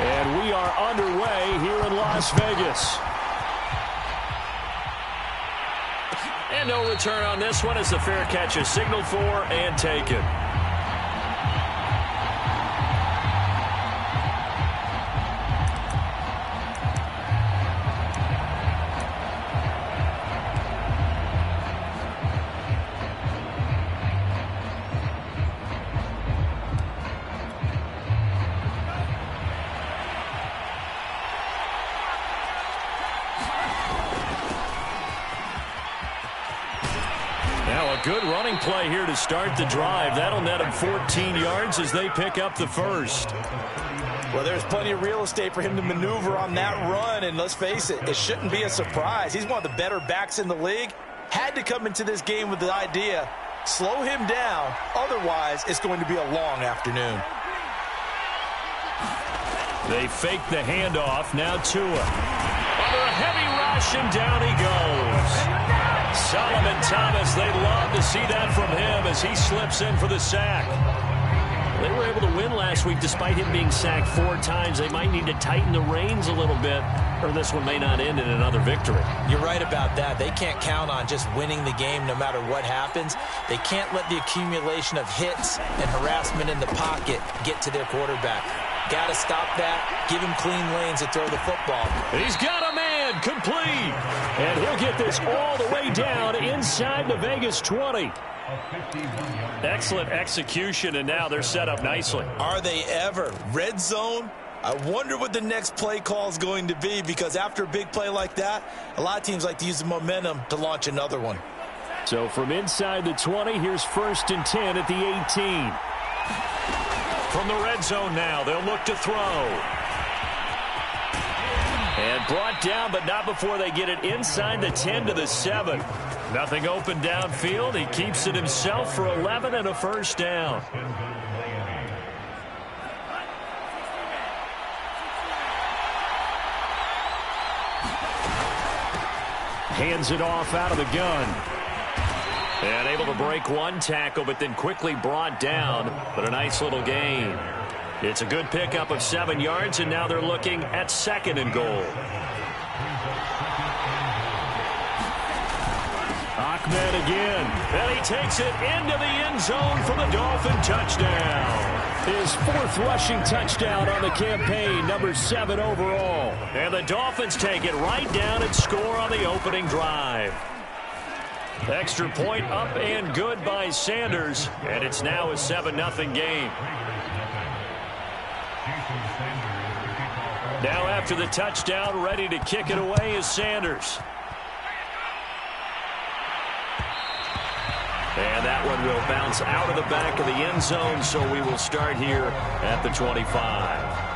And we are underway here in Las Vegas. And no return on this one as the fair catch is signaled for and taken. Good running play here to start the drive. That'll net him 14 yards as they pick up the first. Well, there's plenty of real estate for him to maneuver on that run, and let's face it, it shouldn't be a surprise. He's one of the better backs in the league. Had to come into this game with the idea, slow him down, otherwise it's going to be a long afternoon. They fake the handoff, now Tua. Under a heavy rush, and down he goes. Solomon Thomas, they'd love to see that from him as he slips in for the sack. They were able to win last week despite him being sacked 4 times. They might need to tighten the reins a little bit, or this one may not end in another victory. You're right about that. They can't count on just winning the game no matter what happens. They can't let the accumulation of hits and harassment in the pocket get to their quarterback. Got to stop that, give him clean lanes to throw the football. He's got a man, complete. And he'll get this all the way down inside the Vegas 20. Excellent execution, and now they're set up nicely. Are they ever? Red zone? I wonder what the next play call is going to be, because after a big play like that, a lot of teams like to use the momentum to launch another one. So from inside the 20, here's 1st and 10 at the 18. From the red zone now, they'll look to throw. And brought down, but not before they get it inside the 10 to the 7. Nothing open downfield. He keeps it himself for 11 and a first down. Hands it off out of the gun. And able to break one tackle, but then quickly brought down. But a nice little gain. It's a good pickup of 7 yards, and now they're looking at 2nd and goal. Ahmed again. And he takes it into the end zone for the Dolphin touchdown. His 4th rushing touchdown on the campaign, number 7 overall. And the Dolphins take it right down and score on the opening drive. Extra point up and good by Sanders, and it's now a 7-0 game. Now after the touchdown, ready to kick it away is Sanders. And that one will bounce out of the back of the end zone, so we will start here at the 25.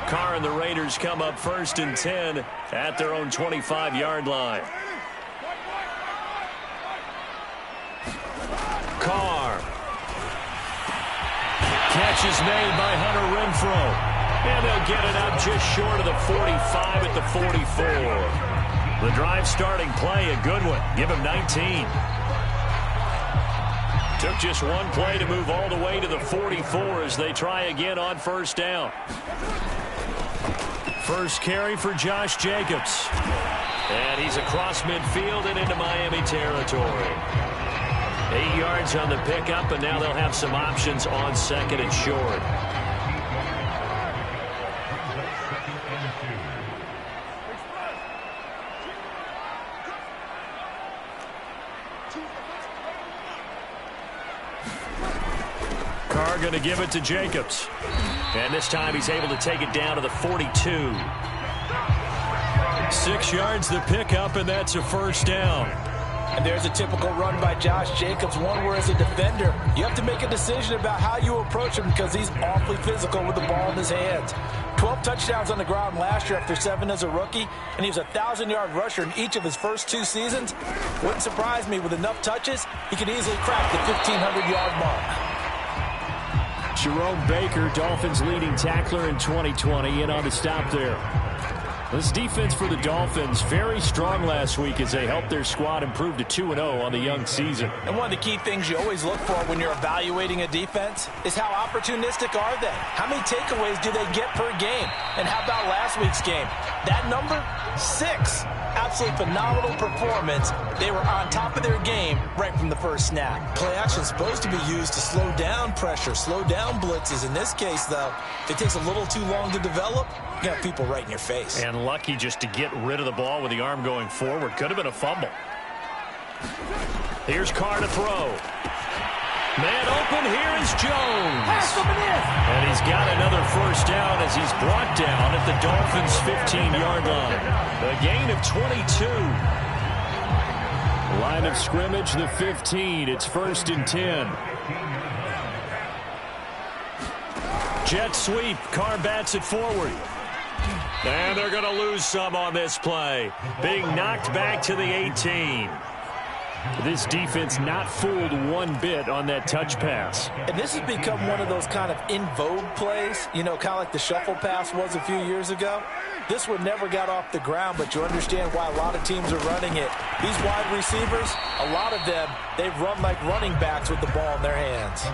Carr and the Raiders come up 1st and 10 at their own 25-yard line. Carr. Catch is made by Hunter Renfrow. And they'll get it up just short of the 45 at the 44. The drive starting play, a good one. Give him 19. Took just one play to move all the way to the 44 as they try again on 1st down. First carry for Josh Jacobs. And he's across midfield and into Miami territory. 8 yards on the pickup, and now they'll have some options on 2nd and short. Carr going to give it to Jacobs. And this time he's able to take it down to the 42. 6 yards the pickup, and that's a first down. And there's a typical run by Josh Jacobs, one where as a defender, you have to make a decision about how you approach him because he's awfully physical with the ball in his hands. 12 touchdowns on the ground last year after 7 as a rookie, and he was a 1,000-yard rusher in each of his first 2 seasons. Wouldn't surprise me, with enough touches, he could easily crack the 1,500-yard mark. Jerome Baker, Dolphins leading tackler in 2020, in on the stop there. This defense for the Dolphins, very strong last week as they helped their squad improve to 2-0 on the young season. And one of the key things you always look for when you're evaluating a defense is how opportunistic are they? How many takeaways do they get per game? And how about last week's game? That number, 6. Absolutely phenomenal performance. They were on top of their game right from the first snap. Play action is supposed to be used to slow down pressure, slow down blitzes. In this case, though, if it takes a little too long to develop, you got people right in your face. And lucky just to get rid of the ball with the arm going forward. Could have been a fumble. Here's Carr to throw. Man open, here is Jones. And he's got another first down as he's brought down at the Dolphins' 15-yard line. A gain of 22. Line of scrimmage, the 15. It's 1st and 10. Jet sweep. Carr bats it forward. And they're going to lose some on this play. Being knocked back to the 18. This defense not fooled one bit on that touch pass. And this has become one of those kind of in vogue plays, you know, kind of like the shuffle pass was a few years ago. This one never got off the ground, but you understand why a lot of teams are running it. These wide receivers, a lot of them, they've run like running backs with the ball in their hands.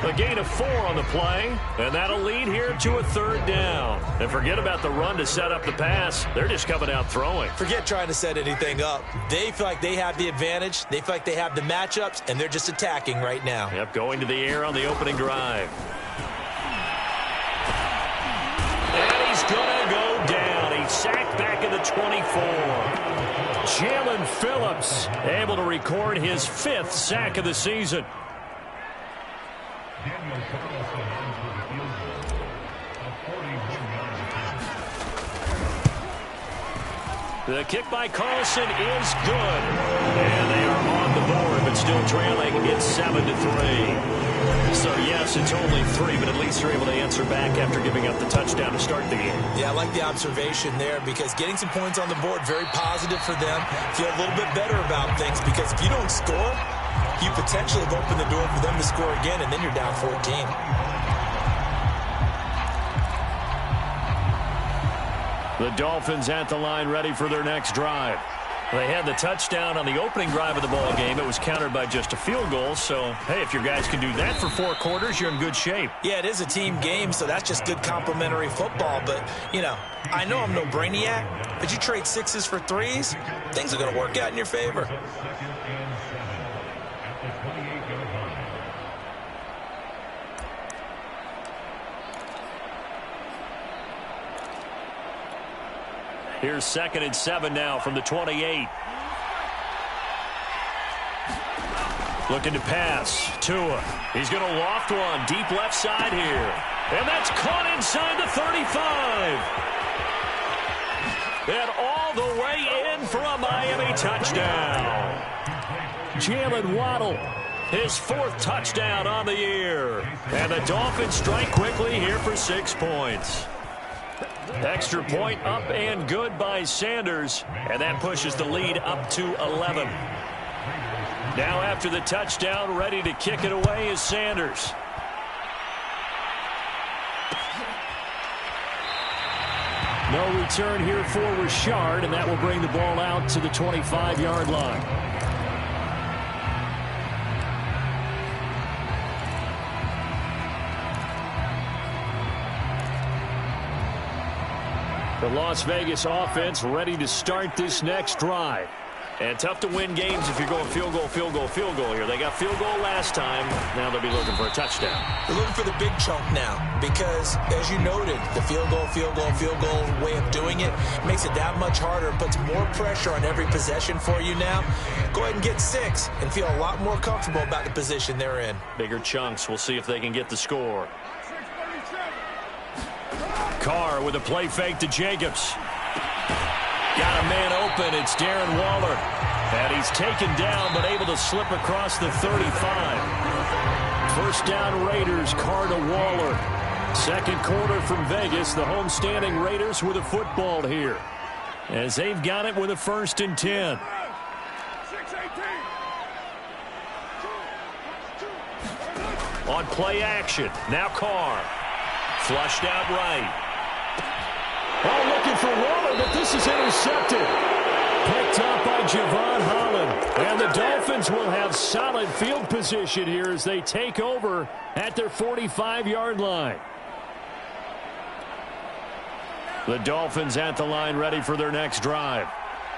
A gain of 4 on the play, and that'll lead here to a 3rd down. And forget about the run to set up the pass. They're just coming out throwing. Forget trying to set anything up. They feel like they have the advantage. They feel like they have the matchups, and they're just attacking right now. Yep, going to the air on the opening drive. And he's going to go down. He's sacked back at the 24. Jalen Phillips able to record his 5th sack of the season. The kick by Carlson is good. And they are on the board, but still trailing. It's 7-3. So, yes, it's only 3, but at least they're able to answer back after giving up the touchdown to start the game. Yeah, I like the observation there because getting some points on the board, very positive for them. Feel a little bit better about things because if you don't score, you potentially have opened the door for them to score again, and then you're down 14. The Dolphins at the line ready for their next drive. They had the touchdown on the opening drive of the ball game. It was countered by just a field goal. So, hey, if your guys can do that for 4 quarters, you're in good shape. Yeah, it is a team game, so that's just good complementary football. But, you know, I know I'm no brainiac, but you trade 6s for 3s, things are going to work out in your favor. Here's 2nd and 7 now from the 28. Looking to pass. Tua. He's going to loft one deep left side here. And that's caught inside the 35. And all the way in for a Miami touchdown. Jalen Waddle. His 4th touchdown on the year. And the Dolphins strike quickly here for 6 points. Extra point up and good by Sanders, and that pushes the lead up to 11. Now after the touchdown, ready to kick it away is Sanders. No return here for Richard, and that will bring the ball out to the 25-yard line. The Las Vegas offense ready to start this next drive. And tough to win games if you're going field goal, field goal, field goal here. They got field goal last time. Now they'll be looking for a touchdown. They're looking for the big chunk now because, as you noted, the field goal way of doing it makes it that much harder, puts more pressure on every possession for you now. Go ahead and get 6 and feel a lot more comfortable about the position they're in. Bigger chunks. We'll see if they can get the score. Carr with a play fake to Jacobs. Got a man open. It's Darren Waller. And he's taken down but able to slip across the 35. First down Raiders. Carr to Waller. 2nd quarter from Vegas. The homestanding Raiders with a football here. As they've got it with a 1st and 10. on play action. Now Carr. Flushed out right. Oh, looking for Waller, but this is intercepted. Picked up by Javon Holland. And the Dolphins will have solid field position here as they take over at their 45-yard line. The Dolphins at the line ready for their next drive.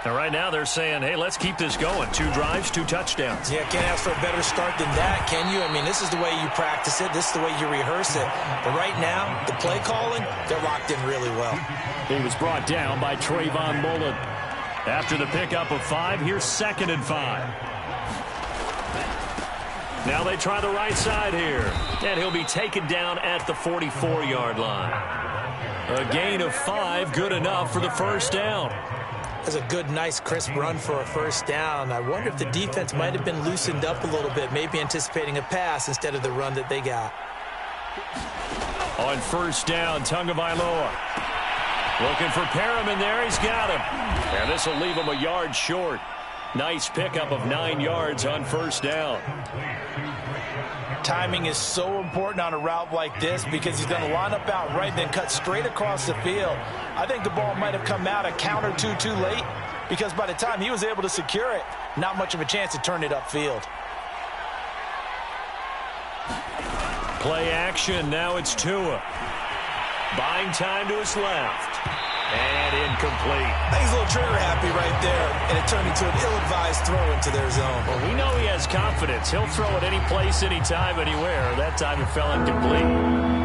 And right now they're saying, hey, let's keep this going. 2 drives, 2 touchdowns. Yeah, can't ask for a better start than that, can you? I mean, this is the way you practice it. This is the way you rehearse it. But right now, the play calling, they're locked in really well. He was brought down by Trayvon Mullen. After the pickup of 5, here's 2nd and 5. Now they try the right side here. And he'll be taken down at the 44-yard line. A gain of 5, good enough for the first down. That's a good, nice, crisp run for a first down. I wonder if the defense might have been loosened up a little bit, maybe anticipating a pass instead of the run that they got. On first down, Tagovailoa. Looking for Perriman there. He's got him. And this will leave him a yard short. Nice pickup of 9 yards on first down. Timing is so important on a route like this because he's going to line up out right, then cut straight across the field. I think the ball might have come out a count or two too late because by the time he was able to secure it, not much of a chance to turn it upfield. Play action. Now it's Tua. Buying time to his left. And incomplete. I think he's a little trigger happy right there, and it turned into an ill-advised throw into their zone. Well, we know he has confidence. He'll throw it any place, anytime, anywhere. That time it fell incomplete.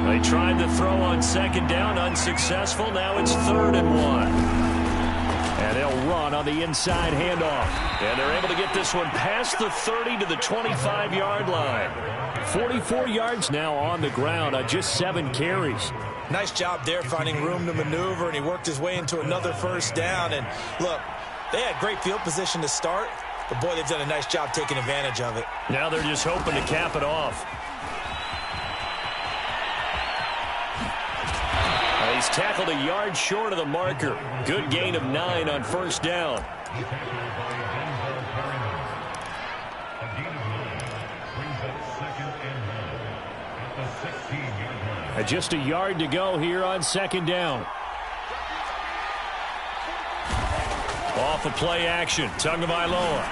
They tried the throw on 2nd down, unsuccessful. Now it's 3rd and 1. And they'll run on the inside handoff. And they're able to get this one past the 30 to the 25-yard line. 44 yards now on the ground on just 7 carries. Nice job there finding room to maneuver, and he worked his way into another first down. And look, they had great field position to start, but boy, they've done a nice job taking advantage of it. Now they're just hoping to cap it off. He's tackled a yard short of the marker. Good gain of 9 on first down. Just a yard to go here on 2nd down. Off of play action, Tagovailoa.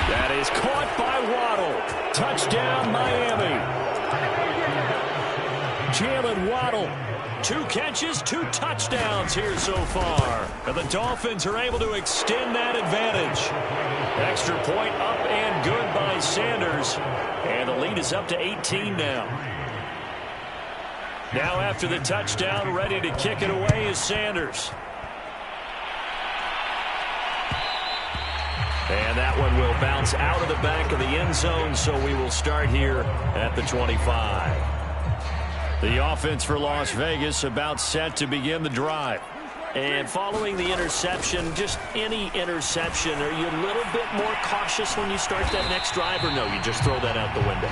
That is caught by Waddle. Touchdown, Miami. Jalen Waddle. 2 catches, 2 touchdowns here so far. And the Dolphins are able to extend that advantage. Extra point up and good by Sanders. And the lead is up to 18 now. Now after the touchdown, ready to kick it away is Sanders. And that one will bounce out of the back of the end zone, so we will start here at the 25. The offense for Las Vegas about set to begin the drive. And following the interception, just any interception, are you a little bit more cautious when you start that next drive, or no, you just throw that out the window?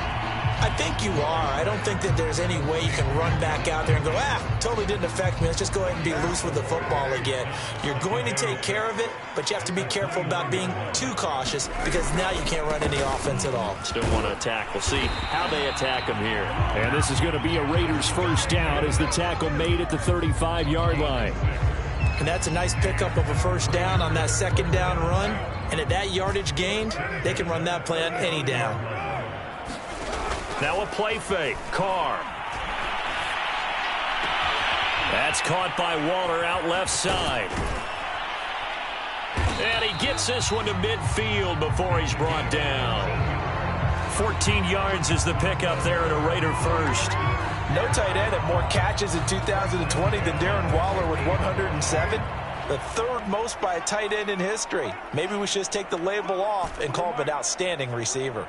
I think you are. I don't think that there's any way you can run back out there and go, totally didn't affect me. Let's just go ahead and be loose with the football again. You're going to take care of it, but you have to be careful about being too cautious because now you can't run any offense at all. Still want to attack. We'll see how they attack him here. And this is going to be a Raiders first down as the tackle made at the 35-yard line. And that's a nice pickup of a first down on that 2nd down run. And at that yardage gained, they can run that play on any down. Now a play fake. Carr. That's caught by Waller out left side. And he gets this one to midfield before he's brought down. 14 yards is the pickup there at a Raider first. No tight end had more catches in 2020 than Darren Waller with 107. The 3rd most by a tight end in history. Maybe we should just take the label off and call him an outstanding receiver.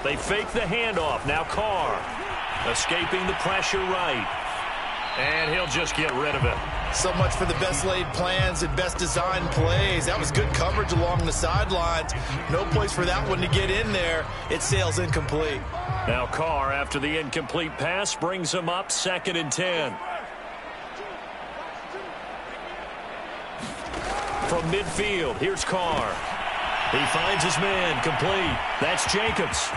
They fake the handoff. Now Carr escaping the pressure right. And he'll just get rid of it. So much for the best laid plans and best designed plays. That was good coverage along the sidelines. No place for that one to get in there. It sails incomplete. Now Carr, after the incomplete pass, brings him up 2nd and 10. From midfield, here's Carr. He finds his man, complete. That's Jacobs.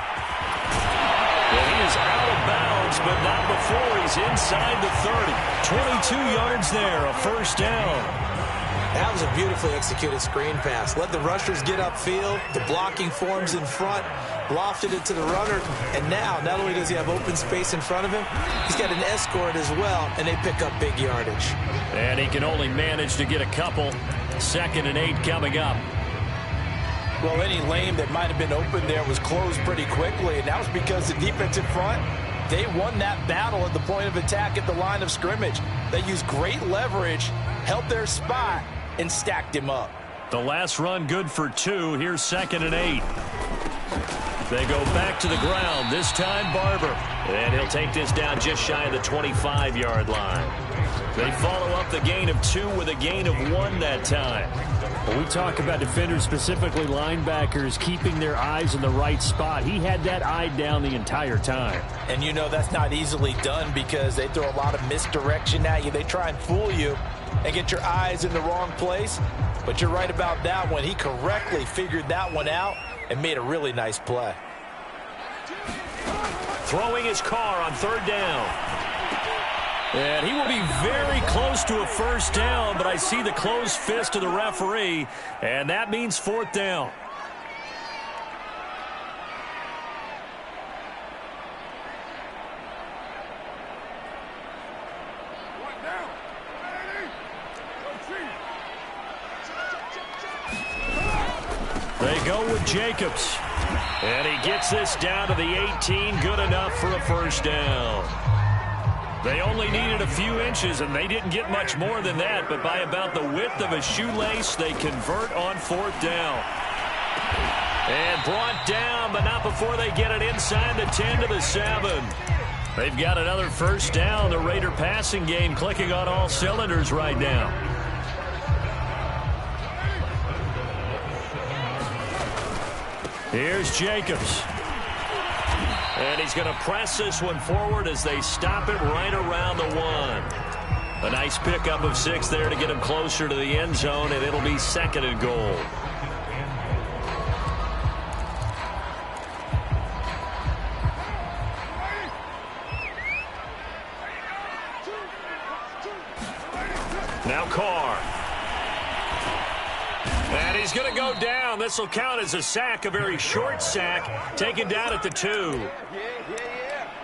And he is out of bounds, but not before he's inside the 30. 22 yards there, a first down. That was a beautifully executed screen pass. Let the rushers get upfield. The blocking forms in front. Lofted it to the runner. And now, not only does he have open space in front of him, he's got an escort as well, and they pick up big yardage. And he can only manage to get a couple. 2nd and 8 coming up. Well, any lane that might have been open there was closed pretty quickly, and that was because the defensive front, they won that battle at the point of attack at the line of scrimmage. They used great leverage, held their spot, and stacked him up. The last run good for 2. Here's 2nd and 8. They go back to the ground, this time Barber. And he'll take this down just shy of the 25-yard line. They follow up the gain of 2 with a gain of 1 that time. When we talk about defenders, specifically linebackers, keeping their eyes in the right spot, he had that eye down the entire time. And you know that's not easily done because they throw a lot of misdirection at you. They try and fool you and get your eyes in the wrong place. But you're right about that one. He correctly figured that one out and made a really nice play. Throwing his car on 3rd down. And he will be very close to a first down, but I see the closed fist of the referee, and that means 4th down. They go with Jacobs. And he gets this down to the 18. Good enough for a first down. They only needed a few inches, and they didn't get much more than that. But by about the width of a shoelace, they convert on 4th down. And brought down, but not before they get it inside the 10 to the 7. They've got another first down. The Raider passing game clicking on all cylinders right now. Here's Jacobs. And he's going to press this one forward as they stop it right around the 1. A nice pickup of 6 there to get him closer to the end zone, and it'll be 2nd and goal. Now Carr. And he's going to go down. This will count as a sack, a very short sack, taken down at the 2.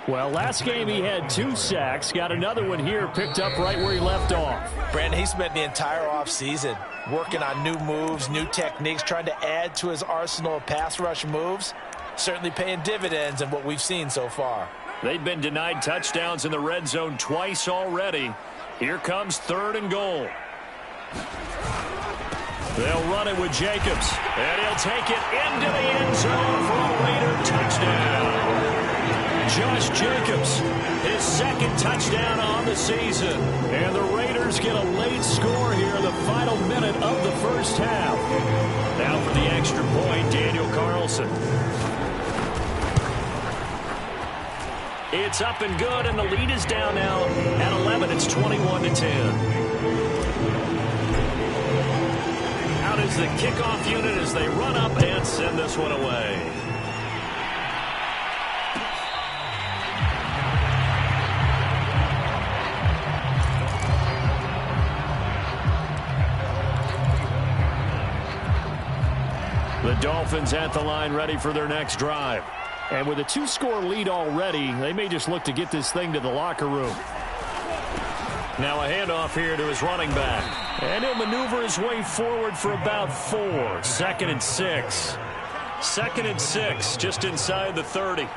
Well, last game he had 2 sacks. Got another one here, picked up right where he left off. Brandon, he spent the entire offseason working on new moves, new techniques, trying to add to his arsenal of pass rush moves. Certainly paying dividends in what we've seen so far. They've been denied touchdowns in the red zone twice already. Here comes 3rd and goal. They'll run it with Jacobs, and he'll take it into the end zone for a Raider touchdown. Josh Jacobs, his 2nd touchdown on the season. And the Raiders get a late score here in the final minute of the first half. Now for the extra point, Daniel Carlson. It's up and good, and the lead is down now at 11. It's 21-10. Is the kickoff unit as they run up and send this one away. The Dolphins at the line ready for their next drive. And with a 2-score lead already, they may just look to get this thing to the locker room. Now a handoff here to his running back. And he'll maneuver his way forward for about 4. 2nd and 6. 2nd and 6, just inside the 30.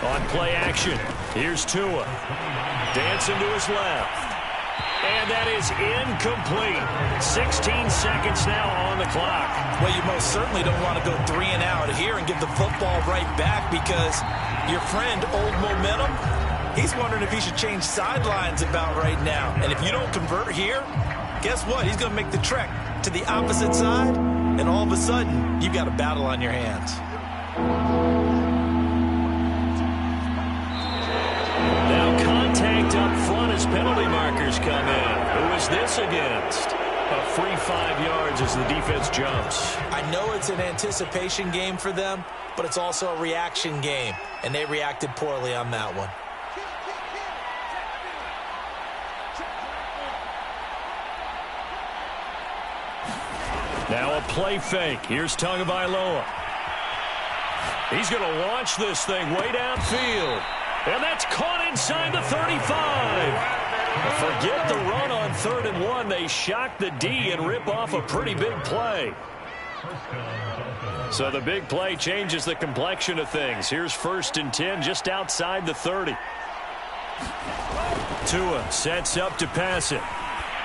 On play action, here's Tua. Dancing to his left. And that is incomplete. 16 seconds now on the clock. Well, you most certainly don't want to go 3 and out here and give the football right back because your friend, Old Momentum, he's wondering if he should change sidelines about right now. And if you don't convert here, guess what? He's going to make the trek to the opposite side, and all of a sudden, you've got a battle on your hands. Now contact up front as penalty markers come in. Who is this against? A free 5 yards as the defense jumps. I know it's an anticipation game for them, but it's also a reaction game, and they reacted poorly on that one. Now a play fake. Here's Tagovailoa. He's going to launch this thing way downfield. And that's caught inside the 35. Forget the run on 3rd and 1. They shock the D and rip off a pretty big play. So the big play changes the complexion of things. Here's 1st and 10 just outside the 30. Tua sets up to pass it.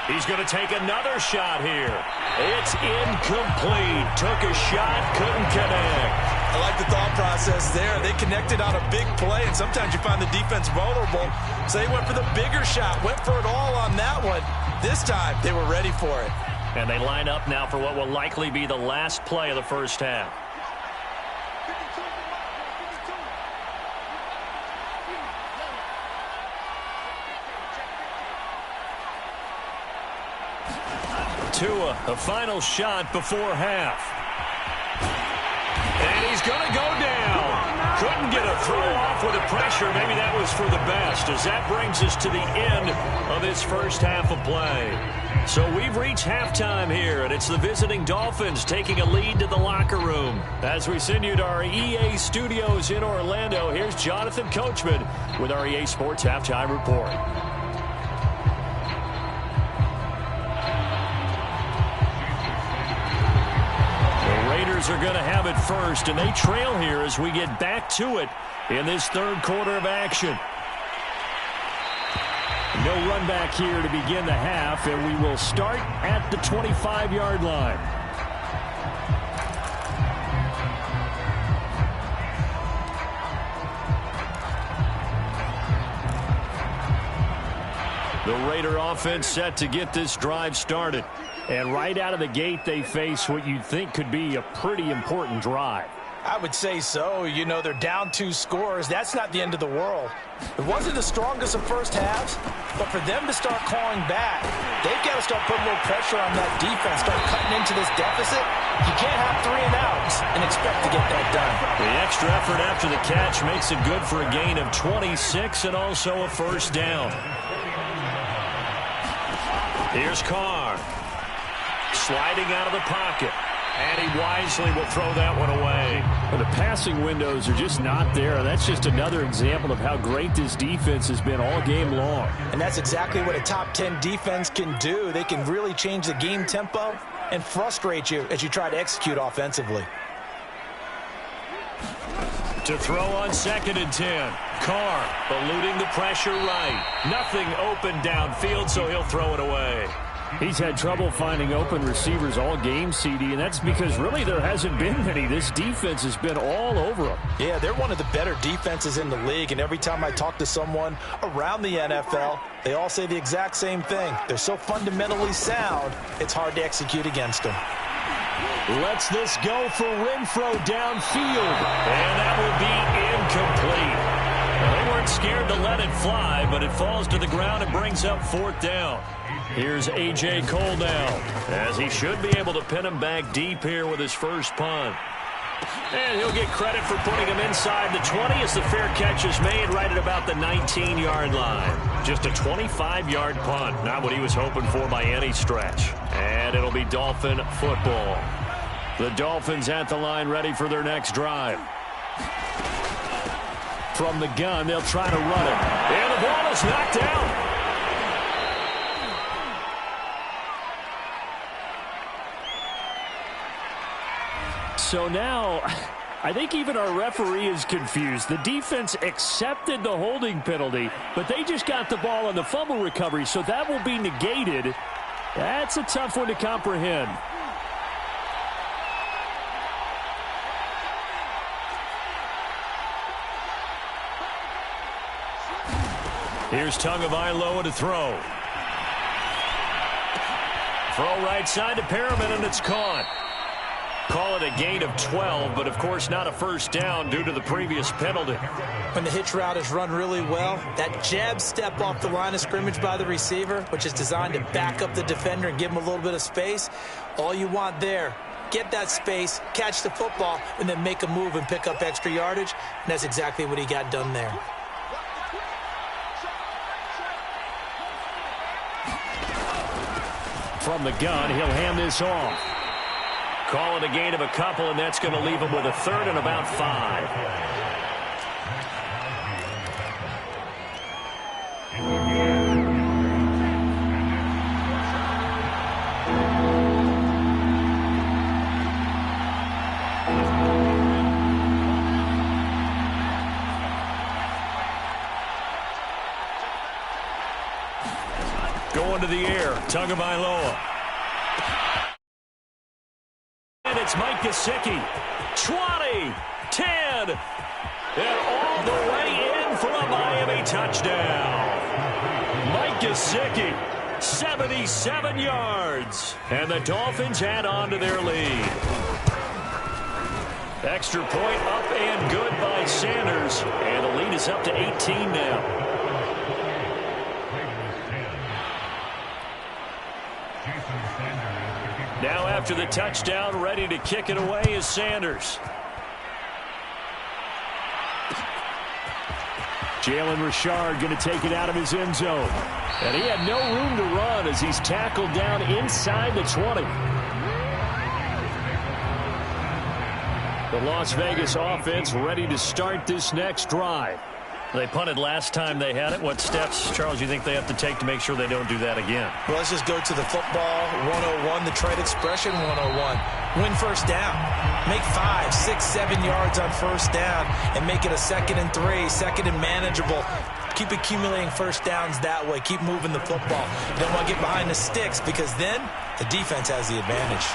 He's going to take another shot here. It's incomplete. Took a shot, couldn't connect. I like the thought process there. They connected on a big play, and sometimes you find the defense vulnerable. So they went for the bigger shot, went for it all on that one. This time, they were ready for it. And they line up now for what will likely be the last play of the first half. Tua, a final shot before half. And he's going to go down. Couldn't get a throw off with the pressure. Maybe that was for the best, as that brings us to the end of this first half of play. So we've reached halftime here, and it's the visiting Dolphins taking a lead to the locker room. As we send you to our EA studios in Orlando, here's Jonathan Coachman with our EA Sports Halftime Report. Are going to have it first, and they trail here as we get back to it in this 3rd quarter of action. No run back here to begin the half, and we will start at the 25-yard line. The Raider offense set to get this drive started. And right out of the gate, they face what you'd think could be a pretty important drive. I would say so. You know, they're down 2 scores. That's not the end of the world. It wasn't the strongest of first halves, but for them to start clawing back, they've got to start putting a little pressure on that defense, start cutting into this deficit. You can't have 3 and outs and expect to get that done. The extra effort after the catch makes it good for a gain of 26 and also a first down. Here's Carr. Sliding out of the pocket. And he wisely will throw that one away. Well, the passing windows are just not there. That's just another example of how great this defense has been all game long. And that's exactly what a top 10 defense can do. They can really change the game tempo and frustrate you as you try to execute offensively. To throw on 2nd and 10. Carr eluding the pressure right. Nothing open downfield, so he'll throw it away. He's had trouble finding open receivers all game, CD, and that's because really there hasn't been many. This defense has been all over them. Yeah, they're one of the better defenses in the league, and every time I talk to someone around the NFL, they all say the exact same thing. They're so fundamentally sound, it's hard to execute against them. Lets this go for Renfro downfield, and that will be incomplete. Well, they weren't scared to let it fly, but it falls to the ground and brings up 4th down. Here's A.J. Cole now, as he should be able to pin him back deep here with his first punt. And he'll get credit for putting him inside the 20 as the fair catch is made right at about the 19-yard line. Just a 25-yard punt, not what he was hoping for by any stretch. And it'll be Dolphin football. The Dolphins at the line ready for their next drive. From the gun, they'll try to run it. And the ball is knocked out. So now, I think even our referee is confused. The defense accepted the holding penalty, but they just got the ball on the fumble recovery, so that will be negated. That's a tough one to comprehend. Here's Tagovailoa to throw. Throw right side to Perriman, and it's caught. Call it a gain of 12, but of course not a first down due to the previous penalty. When the hitch route is run really well, that jab step off the line of scrimmage by the receiver, which is designed to back up the defender and give him a little bit of space, all you want there, get that space, catch the football, and then make a move and pick up extra yardage, and that's exactly what he got done there. From the gun, he'll hand this off. Call it a gain of a couple, and that's going to leave him with a third and about 5. Going to the air, Tagovailoa. And it's Mike Gesicki. 20, 10, and all the way in for a Miami touchdown. Mike Gesicki, 77 yards. And the Dolphins add on to their lead. Extra point up and good by Sanders. And the lead is up to 18 now. Now after the touchdown, ready to kick it away is Sanders. Jalen Richard going to take it out of his end zone. And he had no room to run as he's tackled down inside the 20. The Las Vegas offense ready to start this next drive. They punted last time they had it. What steps, Charles, you think they have to take to make sure they don't do that again? Well, let's just go to the football 101, the trade expression 101. Win first down. Make 5, 6, 7 yards on first down and make it a 2nd and 3, 2nd and manageable. Keep accumulating first downs that way. Keep moving the football. You don't want to get behind the sticks because then the defense has the advantage.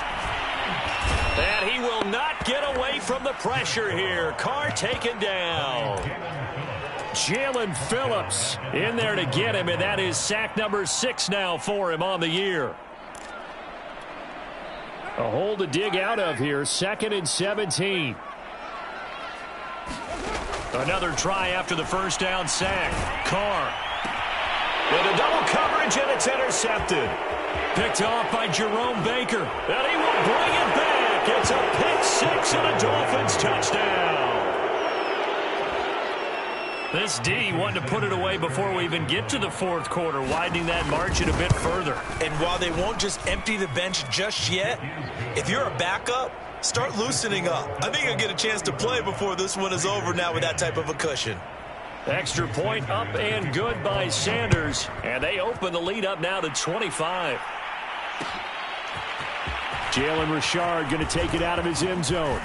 And he will not get away from the pressure here. Carr taken down. Jalen Phillips in there to get him, and that is sack number 6 now for him on the year. A hole to dig out of here, 2nd and 17. Another try after the first down sack. Carr. With a double coverage, and it's intercepted. Picked off by Jerome Baker. And he will bring it back. It's a pick 6 and a Dolphins touchdown. This D wanted to put it away before we even get to the fourth quarter, widening that margin a bit further. And while they won't just empty the bench just yet, if you're a backup, start loosening up. I think you'll get a chance to play before this one is over now with that type of a cushion. Extra point up and good by Sanders, and they open the lead up now to 25. Jalen Richard going to take it out of his end zone.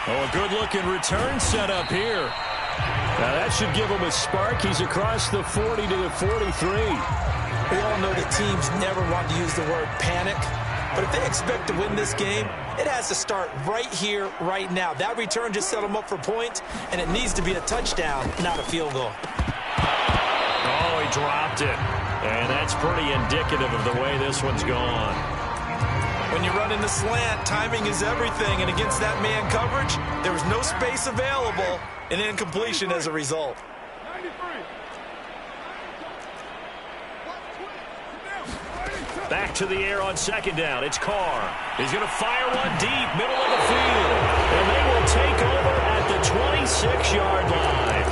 Oh, a good-looking return set up here. Now that should give him a spark. He's across the 40 to the 43. We all know that teams never want to use the word panic, but if they expect to win this game, it has to start right here, right now. That return just set them up for points, and it needs to be a touchdown, not a field goal. Oh, he dropped it. And that's pretty indicative of the way this one's gone. When you run in the slant, timing is everything, and against that man coverage, there was no space available, and incompletion as a result. Back to the air on 2nd down. It's Carr. He's going to fire one deep, middle of the field. And they will take over at the 26-yard line.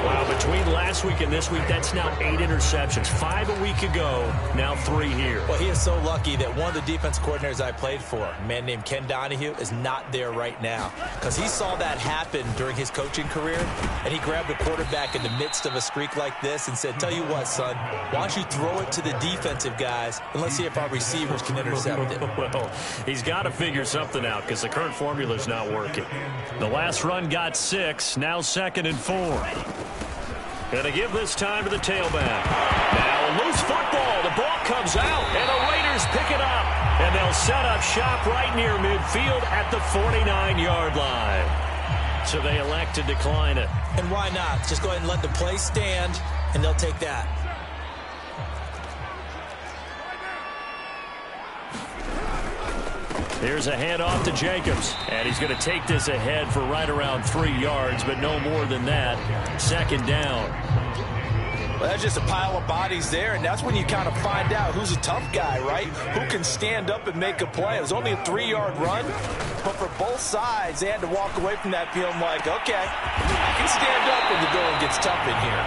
Wow, between last week and this week, that's now 8 interceptions. 5 a week ago, now 3 here. Well, he is so lucky that one of the defense coordinators I played for, a man named Ken Donahue, is not there right now. Because he saw that happen during his coaching career, and he grabbed a quarterback in the midst of a streak like this and said, tell you what, son, why don't you throw it to the defensive guys, and let's see if our receivers can intercept it. Well, he's got to figure something out because the current formula is not working. The last run got 6, now 2nd and 4. Going to give this time to the tailback. Now a loose football. The ball comes out, and the Raiders pick it up. And they'll set up shop right near midfield at the 49-yard line. So they elect to decline it. And why not? Just go ahead and let the play stand, and they'll take that. Here's a handoff to Jacobs. And he's going to take this ahead for right around 3 yards, but no more than that. Second down. Well, that's just a pile of bodies there, and that's when you kind of find out who's a tough guy, right? Who can stand up and make a play. It was only a 3-yard run, but for both sides, they had to walk away from that feeling like, okay, I can stand up when the going gets tough in here.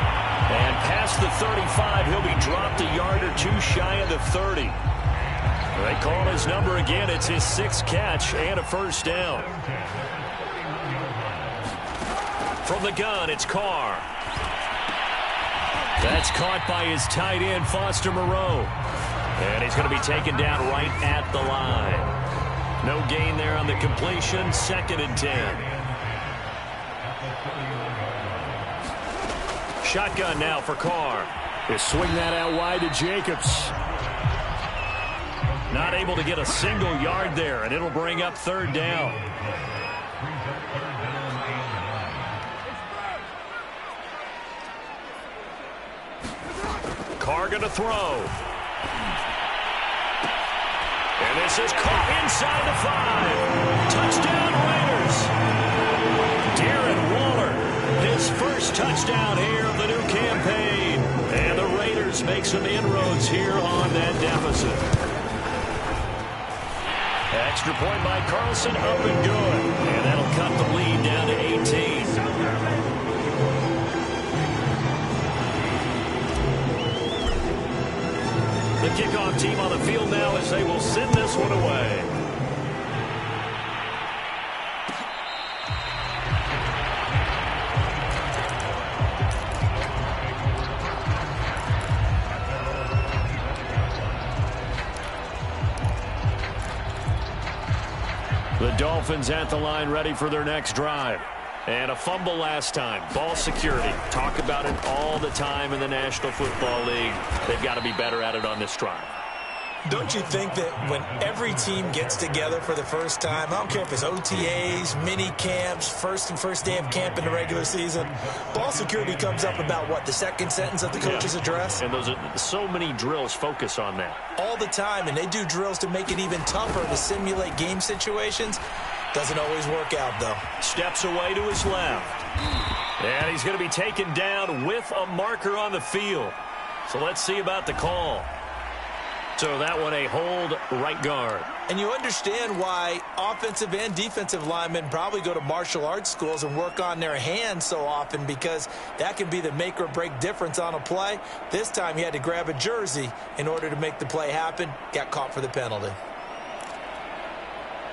And past the 35, he'll be dropped a yard or two shy of the 30. They call his number again. It's his 6th catch and a first down. From the gun, it's Carr. That's caught by his tight end, Foster Moreau. And he's going to be taken down right at the line. No gain there on the completion. 2nd and 10. Shotgun now for Carr. He'll swing that out wide to Jacobs. Not able to get a single yard there, and it'll bring up 3rd down. Carr going to throw. And this is caught inside the 5. Touchdown Raiders. Darren Waller, his first touchdown here of the new campaign. And the Raiders make some inroads here on that deficit. Extra point by Carlson, up and good. And that'll cut the lead down to 18. The kickoff team on the field now as they will send this one away. The Dolphins at the line ready for their next drive. And a fumble last time. Ball security. Talk about it all the time in the National Football League. They've got to be better at it on this drive. Don't you think that when every team gets together for the first time, I don't care if it's OTAs, mini camps, first day of camp in the regular season, ball security comes up about, what, the second sentence of the coach's address? And those are so many drills focus on that. All the time, and they do drills to make it even tougher to simulate game situations. Doesn't always work out, though. Steps away to his left. And he's going to be taken down with a marker on the field. So let's see about the call. So that one a hold right guard. And you understand why offensive and defensive linemen probably go to martial arts schools and work on their hands so often, because that can be the make or break difference on a play. This time he had to grab a jersey in order to make the play happen. Got caught for the penalty.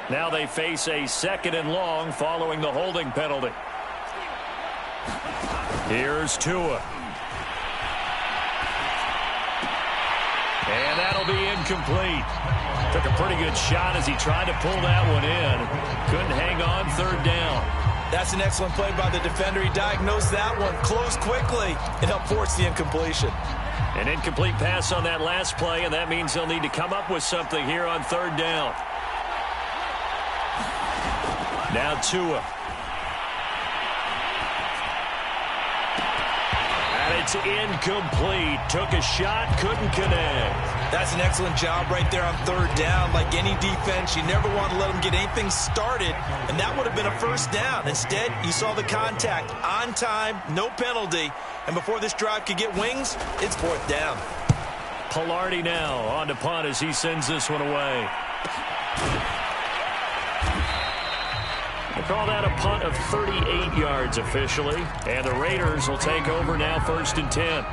Now they face a 2nd and long following the holding penalty. Here's Tua. And that'll be incomplete. Took a pretty good shot as he tried to pull that one in. Couldn't hang on. 3rd down. That's an excellent play by the defender. He diagnosed that one, closed quickly, and helped force the incompletion. An incomplete pass on that last play, and that means they'll need to come up with something here on 3rd down. Now Tua. And it's incomplete. Took a shot, couldn't connect. That's an excellent job right there on 3rd down. Like any defense, you never want to let them get anything started, and that would have been a first down. Instead, you saw the contact on time, no penalty, and before this drive could get wings, it's 4th down. Pilardi now on to punt as he sends this one away. They call that a punt of 38 yards officially. And the Raiders will take over now, 1st and 10.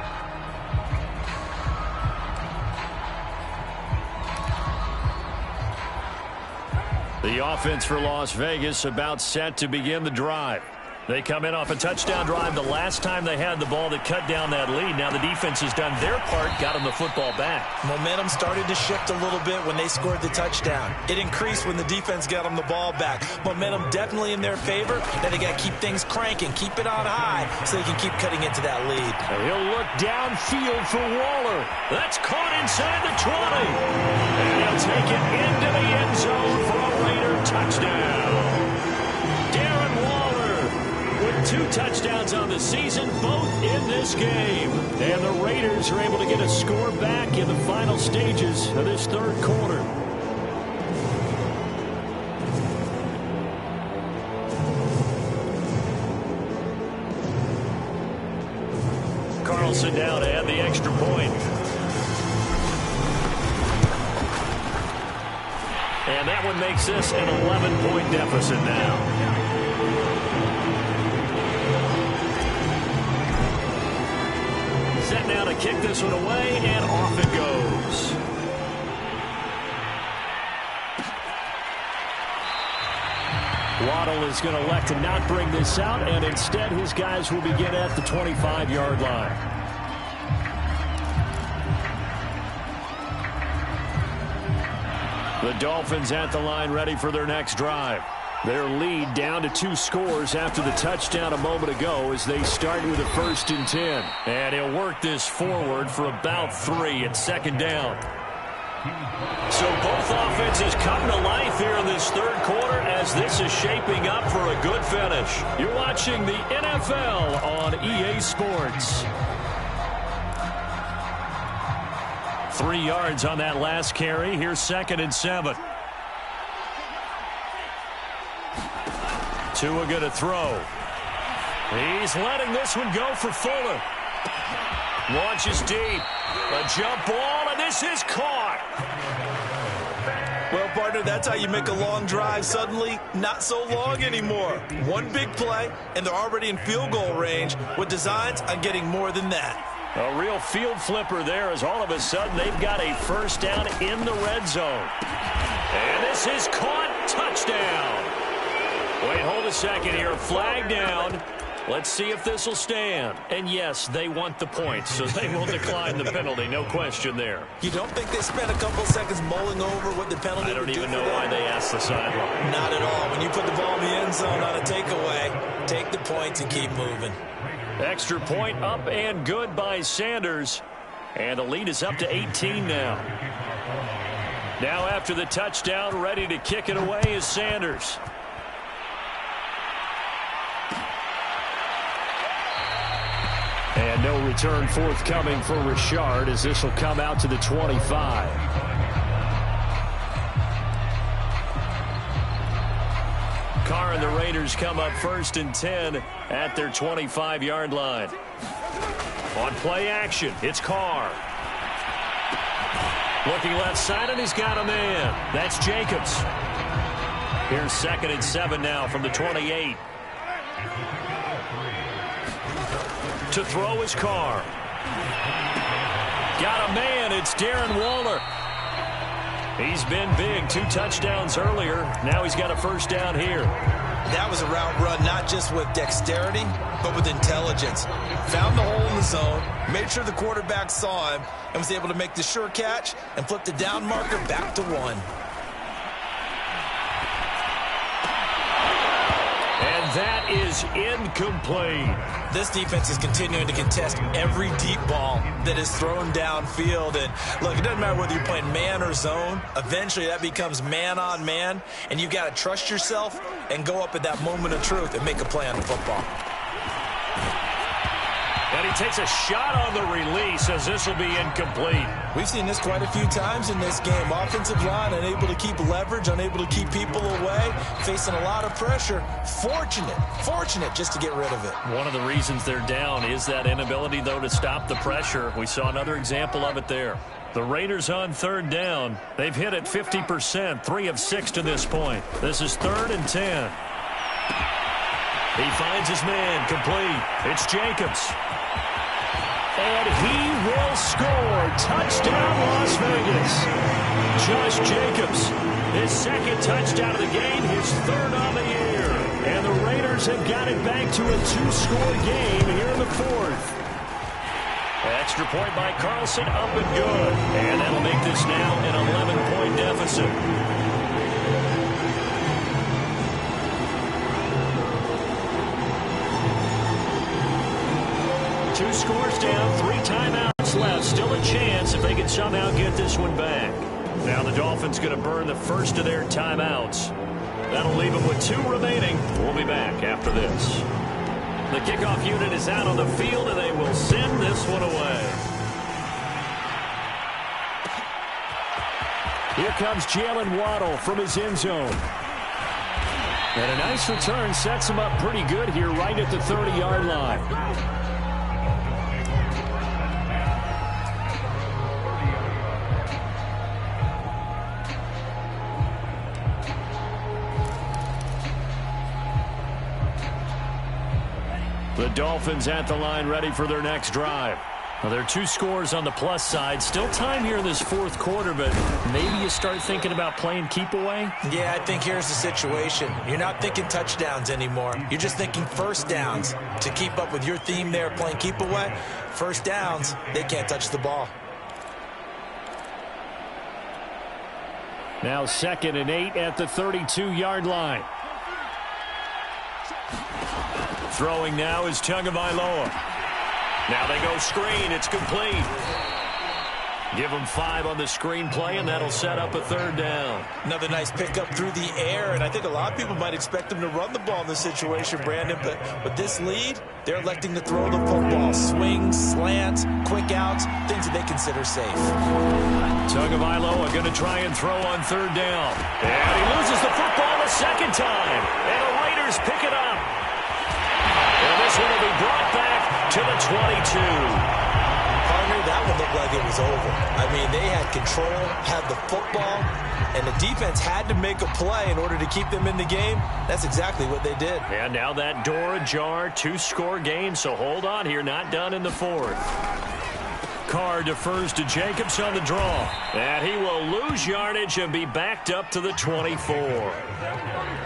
The offense for Las Vegas about set to begin the drive. They come in off a touchdown drive the last time they had the ball that cut down that lead. Now the defense has done their part, got them the football back. Momentum started to shift a little bit when they scored the touchdown. It increased when the defense got them the ball back. Momentum definitely in their favor. Now they got to keep things cranking, keep it on high so they can keep cutting into that lead. And he'll look downfield for Waller. That's caught inside the 20. And he'll take it into the end zone for a Raider touchdown. Darren Waller with 2 touchdowns on the season, both in this game. And the Raiders are able to get a score back in the final stages of this 3rd quarter. Carlson now to add the extra point. And that one makes this an 11-point deficit now. Set now to kick this one away, and off it goes. Waddle is going to elect to not bring this out, and instead his guys will begin at the 25-yard line. The Dolphins at the line ready for their next drive. Their lead down to 2 scores after the touchdown a moment ago as they start with a 1st and 10. And he'll work this forward for about 3 at 2nd down. So both offenses come to life here in this 3rd quarter as this is shaping up for a good finish. You're watching the NFL on EA Sports. 3 yards on that last carry. Here's 2nd and 7. Tua going to throw. He's letting this one go for Fuller. Launches deep. A jump ball, and this is caught. Well, partner, that's how you make a long drive suddenly not so long anymore. One big play, and they're already in field goal range with designs on getting more than that. A real field flipper there as all of a sudden they've got a 1st down in the red zone. And this is caught. Touchdown. Wait, hold a second here. Flag down. Let's see if this will stand. And yes, they want the points, so they will decline the penalty. No question there. You don't think they spent a couple seconds mulling over what the penalty I don't would do even know why they asked the sideline. Not at all. When you put the ball in the end zone on a takeaway, take the points and keep moving. Extra point up and good by Sanders. And the lead is up to 18 now. Now after the touchdown, ready to kick it away is Sanders. And no return forthcoming for Richard as this will come out to the 25. Carr and the Raiders come up 1st and 10 at their 25-yard line. On play action, it's Carr. Looking left side, and he's got a man. That's Jacobs. Here's 2nd and 7 now from the 28. To throw is Carr. Got a man. It's Darren Waller. He's been big. 2 touchdowns earlier. Now he's got a 1st down here. That was a route run not just with dexterity, but with intelligence. Found the hole in the zone, made sure the quarterback saw him, and was able to make the sure catch and flip the down marker back to 1. And that is incomplete. This defense is continuing to contest every deep ball that is thrown downfield. And look, it doesn't matter whether you're playing man or zone. Eventually that becomes man on man, and you've got to trust yourself and go up at that moment of truth and make a play on the football. And he takes a shot on the release as this will be incomplete. We've seen this quite a few times in this game. Offensive line unable to keep leverage, unable to keep people away, facing a lot of pressure. Fortunate just to get rid of it. One of the reasons they're down is that inability, though, to stop the pressure. We saw another example of it there. The Raiders on 3rd down. They've hit it 50%, 3 of 6 to this point. This is 3rd and 10. He finds his man, complete. It's Jacobs. And he will score. Touchdown, Las Vegas. Josh Jacobs, his 2nd touchdown of the game, his 3rd on the year. And the Raiders have got it back to a 2-score game here in the 4th. Extra point by Carlson, up and good. And that'll make this now an 11-point deficit. Two scores down, 3 timeouts left. Still a chance if they can somehow get this one back. Now the Dolphins going to burn the first of their timeouts. That'll leave them with 2 remaining. We'll be back after this. The kickoff unit is out on the field, and they will send this one away. Here comes Jalen Waddle from his end zone. And a nice return sets him up pretty good here right at the 30-yard line. Dolphins at the line, ready for their next drive. Well, there are 2 scores on the plus side. Still time here in this fourth quarter, but maybe you start thinking about playing keep away? Yeah, I think here's the situation. You're not thinking touchdowns anymore. You're just thinking first downs. To keep up with your theme there, playing keep away, first downs, they can't touch the ball. Now 2nd and 8 at the 32-yard line. Throwing now is Tagovailoa. Now they go screen. It's complete. Give them 5 on the screen play, and that'll set up a 3rd down. Another nice pickup through the air, and I think a lot of people might expect them to run the ball in this situation, Brandon, but with this lead, they're electing to throw the football. Swings, slants, quick outs, things that they consider safe. Tagovailoa going to try and throw on 3rd down. And he loses the football the 2nd time. And the Raiders pick it up. And this one will be brought back to the 22. Partner, that one looked like it was over. I mean, they had control, had the football, and the defense had to make a play in order to keep them in the game. That's exactly what they did. And now that door ajar, 2-score game, so hold on here, not done in the 4th. Carr defers to Jacobs on the draw. And he will lose yardage and be backed up to the 24.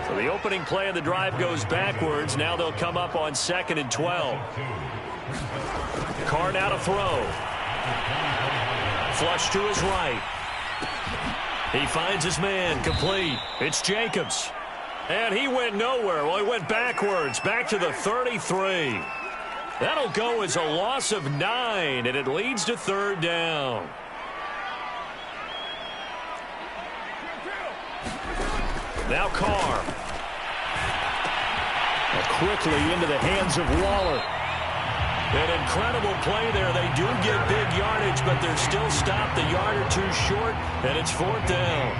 So the opening play of the drive goes backwards. Now they'll come up on 2nd and 12. Carr now to throw. Flush to his right. He finds his man, complete. It's Jacobs. And he went nowhere. Well, he went backwards, back to the 33. That'll go as a loss of 9, and it leads to 3rd down. Now Carr. Quickly into the hands of Waller. An incredible play there. They do get big yardage, but they're still stopped a yard or 2 short, and it's 4th down.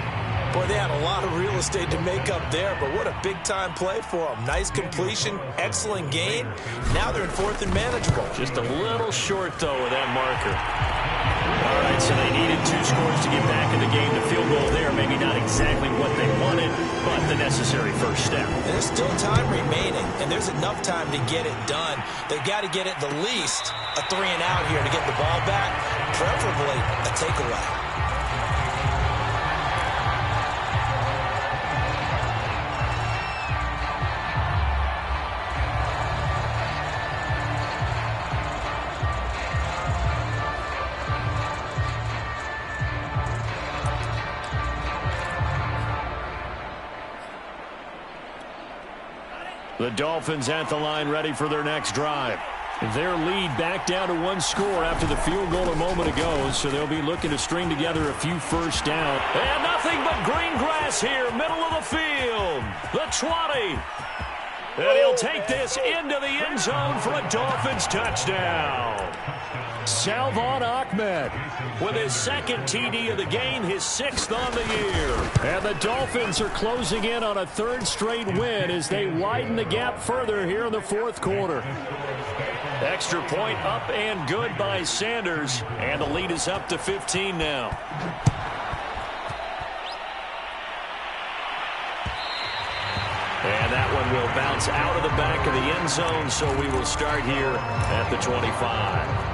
Boy, they had a lot of real estate to make up there, but what a big-time play for them. Nice completion, excellent gain. Now they're in 4th and manageable. Just a little short, though, of that marker. All right, so they needed 2 scores to get back in the game. The field goal there, maybe not exactly what they wanted, but the necessary first step. There's still time remaining, and there's enough time to get it done. They've got to get at the least a 3 and out here to get the ball back, preferably a takeaway. The Dolphins at the line, ready for their next drive. Their lead back down to 1 score after the field goal a moment ago, so they'll be looking to string together a few first down. And nothing but green grass here, middle of the field. The 20. And he'll take this into the end zone for a Dolphins touchdown. Salvon Ahmed with his 2nd TD of the game, his 6th on the year. And the Dolphins are closing in on a 3rd straight win as they widen the gap further here in the 4th quarter. Extra point up and good by Sanders, and the lead is up to 15 now. And that one will bounce out of the back of the end zone, so we will start here at the 25.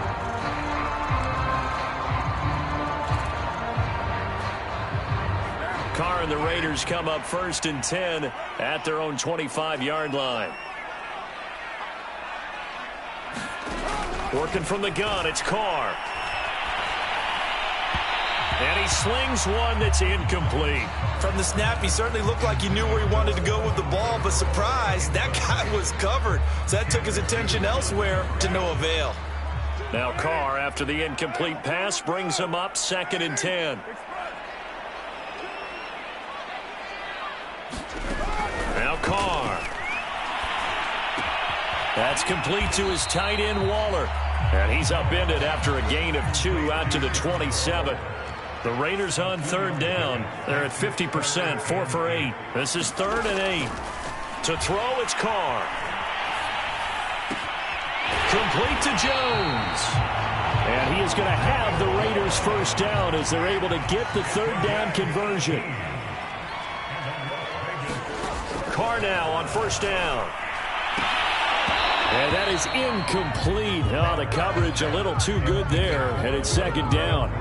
Carr and the Raiders come up 1st and 10 at their own 25-yard line. Working from the gun, it's Carr. And he slings one that's incomplete. From the snap, he certainly looked like he knew where he wanted to go with the ball, but surprise, that guy was covered. So that took his attention elsewhere to no avail. Now Carr, after the incomplete pass, brings him up 2nd and 10. Now Carr. That's complete to his tight end, Waller. And he's upended after a gain of 2 out to the 27. The Raiders on 3rd down. They're at 50%, 4 for 8. This is 3rd and 8. To throw, it's Carr. Complete to Jones. And he is going to have the Raiders first down as they're able to get the 3rd down conversion. Carr now on 1st down. And that is incomplete. Oh, the coverage a little too good there, and it's second down.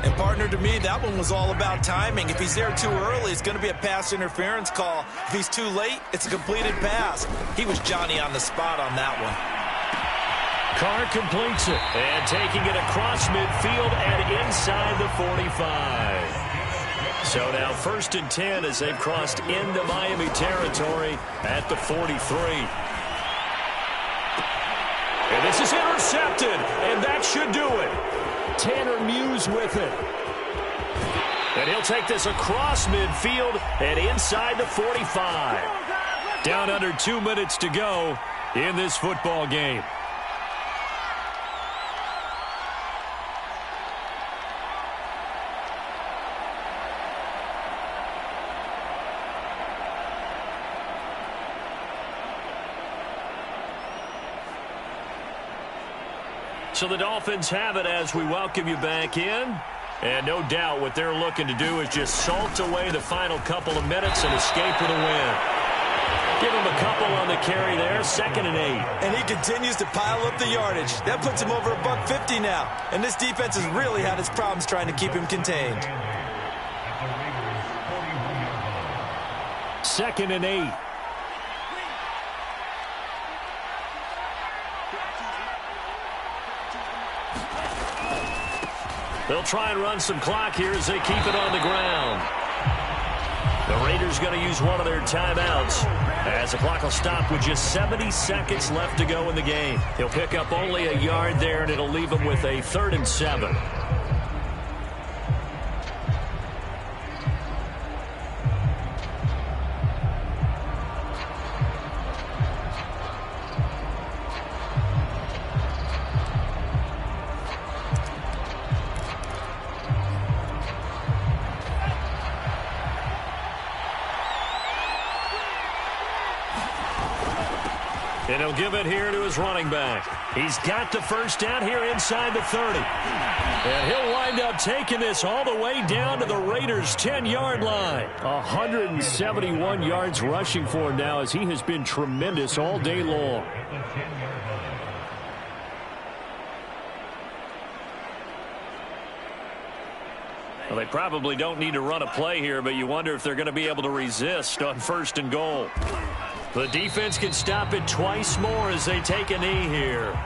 And partner, to me, that one was all about timing. If he's there too early, it's going to be a pass interference call. If he's too late, it's a completed pass. He was Johnny on the spot on that one. Carr completes it, and taking it across midfield and inside the 45. So now 1st and 10 as they've crossed into Miami territory at the 43. And this is intercepted, and that should do it. Tanner Muse with it. And he'll take this across midfield and inside the 45. Down under 2 minutes to go in this football game. So the Dolphins have it as we welcome you back in. And no doubt what they're looking to do is just salt away the final couple of minutes and escape with a win. Give him a couple on the carry there, 2nd and 8. And he continues to pile up the yardage. That puts him over $150 now. And this defense has really had its problems trying to keep him contained. 2nd and 8. They'll try and run some clock here as they keep it on the ground. The Raiders going to use one of their timeouts as the clock will stop with just 70 seconds left to go in the game. He'll pick up only a yard there, and it'll leave him with a 3rd and 7. And he'll give it here to his running back. He's got the first down here inside the 30. And he'll wind up taking this all the way down to the Raiders' 10-yard line. 171 yards rushing for him now as he has been tremendous all day long. Well, they probably don't need to run a play here, but you wonder if they're going to be able to resist on 1st and goal. The defense can stop it twice more as they take a knee here.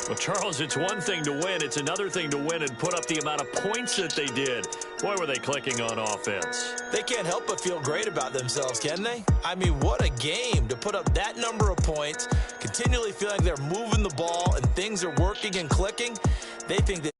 Well, Charles, it's one thing to win. It's another thing to win and put up the amount of points that they did. Boy, were they clicking on offense. They can't help but feel great about themselves, can they? I mean, what a game to put up that number of points, continually feeling like they're moving the ball and things are working and clicking. They think that